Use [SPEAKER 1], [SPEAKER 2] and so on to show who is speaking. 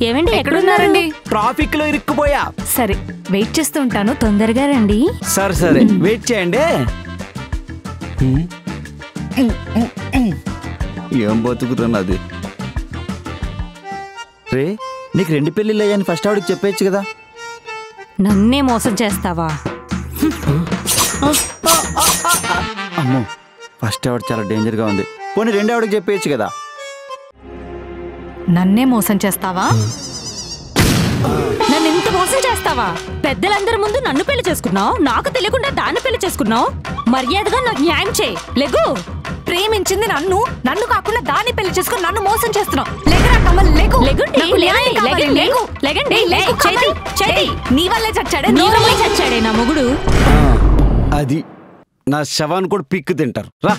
[SPEAKER 1] ఏమండి ఎక్కడున్నారండి?
[SPEAKER 2] ట్రాఫిక్ లో ఇరుక్కుపోయా.
[SPEAKER 1] సరే వెయిట్ చేస్తూ ఉంటాను, తొందరగా రండి.
[SPEAKER 2] సరే వెయిట్ చేయండి. ఏం బతుకుతున్నది రే? నీకు 2 పెళ్ళిళ్ళు అయ్యాని ఫస్ట్ ఆవిడకి చెప్పేచ్చు కదా.
[SPEAKER 1] నన్నే మోసం చేస్తావా?
[SPEAKER 2] అమ్మో, ఫస్ట్ ఆవిడ చాలా డేంజర్ గా ఉంది. పోనీ 2 ఆవిడకి చెప్పేచ్చు కదా.
[SPEAKER 1] నన్నే మోసం చేస్తావా? నన్ను ఎంత మోసం చేస్తావా? పెద్దలందరి ముందు నన్ను పెళ్లి చేసుకున్నావు, నాకు తెలియకుండా దాన్ని పెళ్లి చేసుకున్నావు. మర్యాదగా నాకు న్యాయం చేయి. లెగు. ప్రేమించింది నన్ను, నన్ను కాకుండా దాన్ని పెళ్లి చేసుకుని నన్ను మోసం చేస్తున్నావు. లెగరా కమల్, లెగు. నీ వల్లే చచ్చాడే నా మొగుడు.
[SPEAKER 2] అది నా శవాన్ని కూడా పిక్కు తింటారు. రా